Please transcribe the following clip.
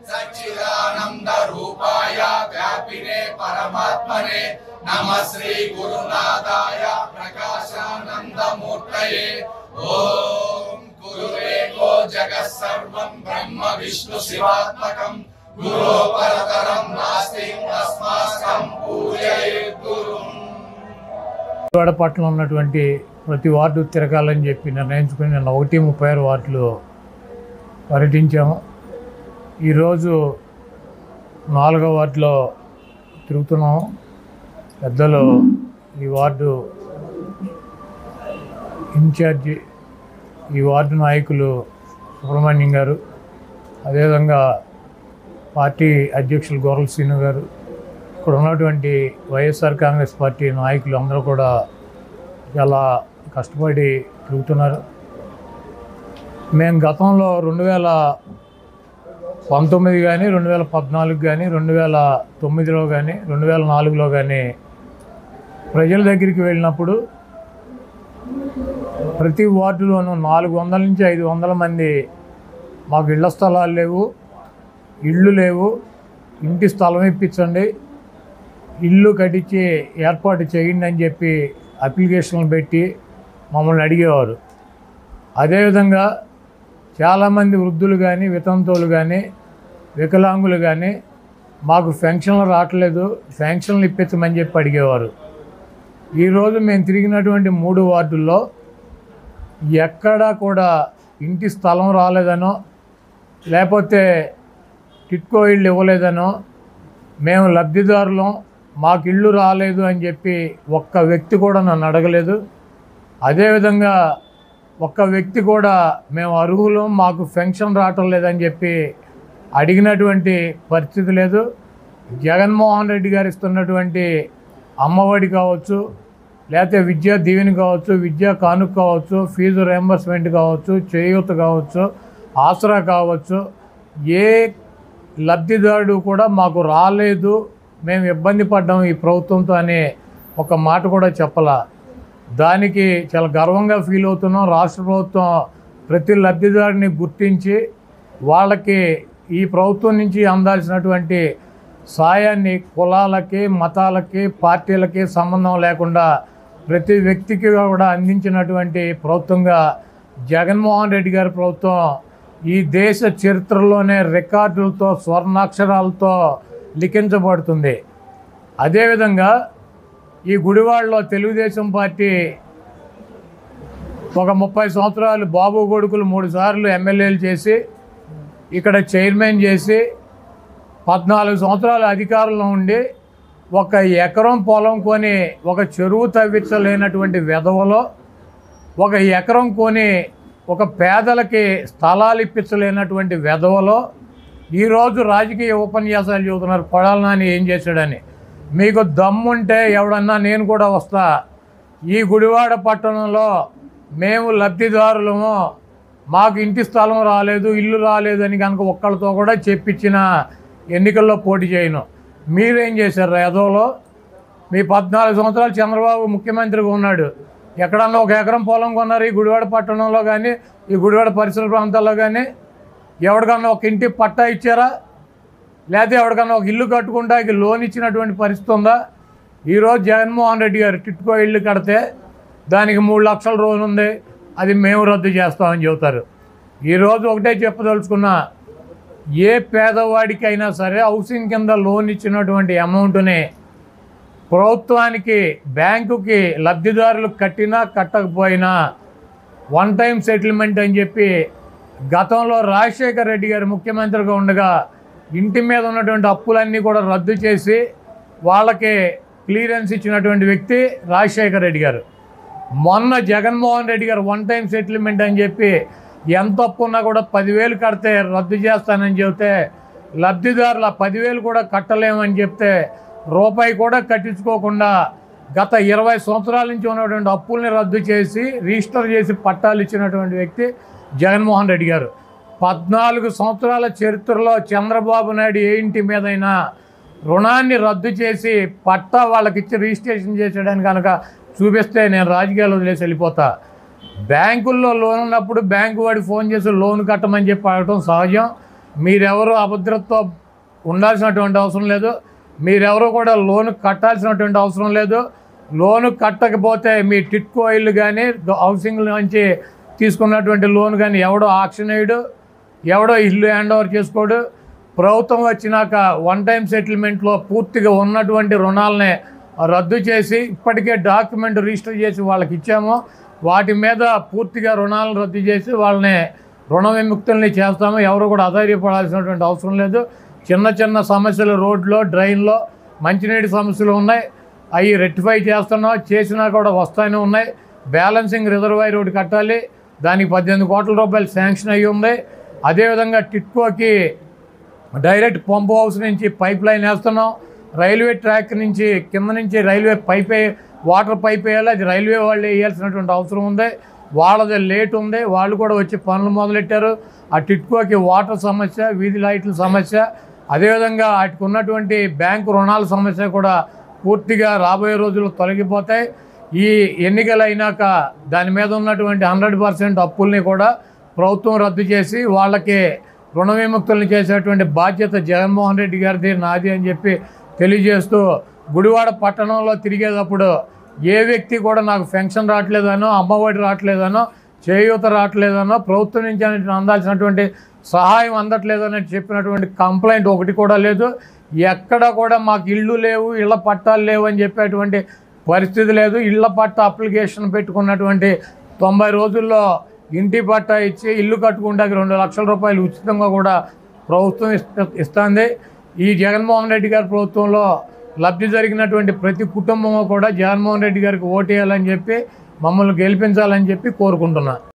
सच्चिदानंद रूपाय व्यापिने परमात्मने नमः श्री गुरुनाथाय प्रकाशानंद मूर्तये ओम गुरुरेको जगत् सर्वं ब्रह्म विष्णु शिवात्मकं गुरु परतरं नास्ति तस्मास्तं पूजयेत् गुरुं। పట్టణంలో ఉన్నటువంటి ప్రతి వార్డు తిరగాలని చెప్పి నిర్ణయించుకుని నిన్న 136 వార్డులు పర్యటించాము. ఈరోజు 4వ వార్డులో తిరుగుతున్నాము. పెద్దలు ఈ వార్డు ఇన్ఛార్జి, ఈ వార్డు నాయకులు సుబ్రహ్మణ్యం గారు, అదేవిధంగా పార్టీ అధ్యక్షులు గోరల శ్రీను గారు, ఇక్కడ ఉన్నటువంటి వైఎస్ఆర్ కాంగ్రెస్ పార్టీ నాయకులు అందరూ కూడా చాలా కష్టపడి తిరుగుతున్నారు. మేము గతంలో 2019 కానీ 2014 కానీ 2009లో కానీ 2004లో కానీ ప్రజల దగ్గరికి వెళ్ళినప్పుడు ప్రతి వార్డులోనూ 400 నుంచి 500 మంది మాకు ఇళ్ల స్థలాలు లేవు, ఇళ్ళు లేవు, ఇంటి స్థలం ఇప్పించండి, ఇల్లు కట్టించి ఏర్పాటు చేయండి అని చెప్పి అప్లికేషన్లు పెట్టి మమ్మల్ని అడిగేవారు. అదేవిధంగా చాలామంది వృద్ధులు కానీ వితంతువులు కానీ వికలాంగులు కానీ మాకు పెన్షన్లు రావట్లేదు, పెన్షన్లు ఇప్పించమని చెప్పి అడిగేవారు. ఈరోజు మేము తిరిగినటువంటి 3 వార్డుల్లో ఎక్కడా కూడా ఇంటి స్థలం రాలేదనో లేకపోతే టిట్కో ఇళ్ళు ఇవ్వలేదనో మేము లబ్ధిదారులం మాకు ఇళ్ళు రాలేదు అని చెప్పి ఒక్క వ్యక్తి కూడా నన్ను అడగలేదు. అదేవిధంగా ఒక్క వ్యక్తి కూడా మేము అర్హులం మాకు పెన్షన్ రావటం లేదని చెప్పి అడిగినటువంటి పరిస్థితి లేదు. జగన్మోహన్ రెడ్డి గారు ఇస్తున్నటువంటి అమ్మఒడి కావచ్చు, లేకపోతే విద్యా దీవెన కావచ్చు, విద్యా కానుక కావచ్చు, ఫీజు రియంబర్స్మెంట్ కావచ్చు, చేయూత కావచ్చు, ఆసరా కావచ్చు, ఏ లబ్ధిదారుడు కూడా మాకు రాలేదు, మేము ఇబ్బంది పడ్డాం ఈ ప్రభుత్వంతో అనే ఒక మాట కూడా చెప్పలా. దానికి చాలా గర్వంగా ఫీల్ అవుతున్నాం. రాష్ట్ర ప్రభుత్వం ప్రతి లబ్ధిదారుని గుర్తించి వాళ్ళకి ఈ ప్రభుత్వం నుంచి అందాల్సినటువంటి సాయాన్ని కులాలకి మతాలకి పార్టీలకి సంబంధం లేకుండా ప్రతి వ్యక్తికి కూడా అందించినటువంటి ప్రభుత్వంగా జగన్మోహన్ రెడ్డి గారి ప్రభుత్వం ఈ దేశ చరిత్రలోనే రికార్డులతో స్వర్ణాక్షరాలతో లిఖించబడుతుంది. అదేవిధంగా ఈ గుడివాడలో తెలుగుదేశం పార్టీ ఒక 30 సంవత్సరాలు బాబు కొడుకులు 3 సార్లు ఎమ్మెల్యేలు చేసి ఇక్కడ చైర్మన్ చేసి 14 సంవత్సరాలు అధికారంలో ఉండి ఒక ఎకరం పొలం కొని ఒక చెరువు తవ్వించలేనటువంటి వెధవలో, ఒక ఎకరం కొని ఒక పేదలకి స్థలాలు ఇప్పించలేనటువంటి వెధవలో ఈరోజు రాజకీయ ఉపన్యాసాలు చెబుతున్నారు. కొడాలి నాని ఏం చేశాడని. మీకు దమ్ముంటే ఎవడన్నా నేను కూడా వస్తా, ఈ గుడివాడ పట్టణంలో మేము లబ్ధిదారులము, మాకు ఇంటి స్థలం రాలేదు, ఇల్లు రాలేదని కనుక ఒక్కళ్ళతో కూడా చెప్పించిన ఎన్నికల్లో పోటీ చేయను. మీరేం చేశారు ఎదవలో? మీ 14 సంవత్సరాలు చంద్రబాబు ముఖ్యమంత్రిగా ఉన్నాడు, ఎక్కడన్నా ఒక ఎకరం పొలం కొన్నారు ఈ గుడివాడ పట్టణంలో కానీ ఈ గుడివాడ పరిసర ప్రాంతాల్లో కానీ? ఎవరికన్నా ఒక ఇంటి పట్టా ఇచ్చారా? లేకపోతే ఎవరికన్నా ఒక ఇల్లు కట్టుకుంటా లోన్ ఇచ్చినటువంటి పరిస్థితి ఉందా? ఈరోజు జగన్మోహన్ రెడ్డి గారు టిట్కో ఇల్లు కడితే దానికి 3 లక్షల లోన్ ఉంది, అది మేము రద్దు చేస్తామని చెబుతారు. ఈరోజు ఒకటే చెప్పదలుచుకున్నా, ఏ పేదవాడికైనా సరే హౌసింగ్ కింద లోన్ ఇచ్చినటువంటి అమౌంట్ని ప్రభుత్వానికి బ్యాంకుకి లబ్ధిదారులు కట్టినా కట్టకపోయినా 1 టైం సెటిల్మెంట్ అని చెప్పి గతంలో రాజశేఖర్ రెడ్డి గారు ముఖ్యమంత్రిగా ఉండగా ఇంటి మీద ఉన్నటువంటి అప్పులన్నీ కూడా రద్దు చేసి వాళ్ళకి క్లియరెన్స్ ఇచ్చినటువంటి వ్యక్తి రాజశేఖర్ రెడ్డి గారు. మొన్న జగన్మోహన్ రెడ్డి గారు 1 టైం సెటిల్మెంట్ అని చెప్పి ఎంత అప్పు ఉన్నా కూడా 10,000 కడితే రద్దు చేస్తానని చెబితే లబ్ధిదారులు 10,000 కూడా కట్టలేమని చెప్తే రూపాయి కూడా కట్టించుకోకుండా గత 20 సంవత్సరాల నుంచి ఉన్నటువంటి అప్పుల్ని రద్దు చేసి రిజిస్టర్ చేసి పట్టాలు ఇచ్చినటువంటి వ్యక్తి జగన్మోహన్ రెడ్డి గారు. 14 సంవత్సరాల చరిత్రలో చంద్రబాబు నాయుడు ఏ ఇంటి మీదైనా రుణాన్ని రద్దు చేసి పట్టా వాళ్ళకి ఇచ్చి రిజిస్ట్రేషన్ చేసేయడానికి కనుక చూపిస్తే నేను రాజకీయాలు వదిలేసి వెళ్ళిపోతా. బ్యాంకుల్లో లోన్ ఉన్నప్పుడు బ్యాంకు వాడికి ఫోన్ చేసి లోన్ కట్టమని చెప్పి అడగటం సహజం. మీరెవరు అభద్రతతో ఉండాల్సినటువంటి అవసరం లేదు. మీరెవరు కూడా లోన్ కట్టాల్సినటువంటి అవసరం లేదు. లోను కట్టకపోతే మీ టిట్కో ఇల్లు కానీ హౌసింగ్ నుంచి తీసుకున్నటువంటి లోన్ కానీ ఎవడో ఆక్షన్ వేయడు, ఎవడో ఇల్లు హ్యాండ్ ఓవర్ చేసుకోడు. ప్రభుత్వం వచ్చినాక వన్ టైం సెటిల్మెంట్లో పూర్తిగా ఉన్నటువంటి రుణాలని రద్దు చేసి ఇప్పటికే డాక్యుమెంట్ రిజిస్టర్ చేసి వాళ్ళకి ఇచ్చాము. వాటి మీద పూర్తిగా రుణాలను రద్దు చేసి వాళ్ళని రుణ విముక్తుల్ని చేస్తాము. ఎవరు కూడా అధైర్యపడాల్సినటువంటి అవసరం లేదు. చిన్న చిన్న సమస్యలు రోడ్లో, డ్రైన్లో, మంచినీటి సమస్యలు ఉన్నాయి. అవి రెక్టిఫై చేస్తున్నాం. చేసినా కూడా వస్తానే ఉన్నాయి. బ్యాలెన్సింగ్ రిజర్వాయర్ రోడ్డు కట్టాలి, దానికి 18 కోట్ల రూపాయలు శాంక్షన్ అయ్యి ఉంది. అదేవిధంగా టిట్కోకి డైరెక్ట్ పంప్ హౌస్ నుంచి పైప్ లైన్ వేస్తున్నాం. రైల్వే ట్రాక్ నుంచి కింద నుంచి రైల్వే వాటర్ పైప్ వేయాలి. అది రైల్వే వాళ్ళు వేయాల్సినటువంటి అవసరం ఉంది. వాళ్ళది లేట్ ఉంది. వాళ్ళు కూడా వచ్చి పనులు మొదలెట్టారు. ఆ టిట్కోకి వాటర్ సమస్య, వీధి లైట్ల సమస్య, అదేవిధంగా వాటికి ఉన్నటువంటి బ్యాంకు రుణాల సమస్య కూడా పూర్తిగా రాబోయే రోజుల్లో తొలగిపోతాయి. ఈ ఎన్నికలు అయినాక దాని మీద ఉన్నటువంటి 100% అప్పుల్ని కూడా ప్రభుత్వం రద్దు చేసి వాళ్ళకి రుణ విముక్తులను చేసేటువంటి బాధ్యత జగన్మోహన్ రెడ్డి గారిది, నాది అని చెప్పి తెలియజేస్తూ, గుడివాడ పట్టణంలో తిరిగేటప్పుడు ఏ వ్యక్తి కూడా నాకు పెన్షన్ రావట్లేదనో, అమ్మఒడి రావట్లేదనో, చేయూత రావట్లేదనో, ప్రభుత్వం నుంచి అందాల్సినటువంటి సహాయం అందట్లేదని చెప్పినటువంటి కంప్లైంట్ ఒకటి కూడా లేదు. ఎక్కడ కూడా మాకు ఇళ్ళు లేవు, ఇళ్ల పట్టాలు లేవు అని చెప్పేటువంటి పరిస్థితి లేదు. ఇళ్ల పట్ట అప్లికేషన్ పెట్టుకున్నటువంటి 90 రోజుల్లో ఇంటి పట్టా ఇచ్చి ఇల్లు కట్టుకుంటే 2 లక్షల రూపాయలు ఉచితంగా కూడా ప్రభుత్వం ఇస్తుంది. ఈ జగన్మోహన్ రెడ్డి గారి ప్రభుత్వంలో లబ్ధి జరిగినటువంటి ప్రతి కుటుంబం కూడా జగన్మోహన్ రెడ్డి గారికి ఓటేయాలని చెప్పి, మమ్మల్ని గెలిపించాలని చెప్పి కోరుకుంటున్నా.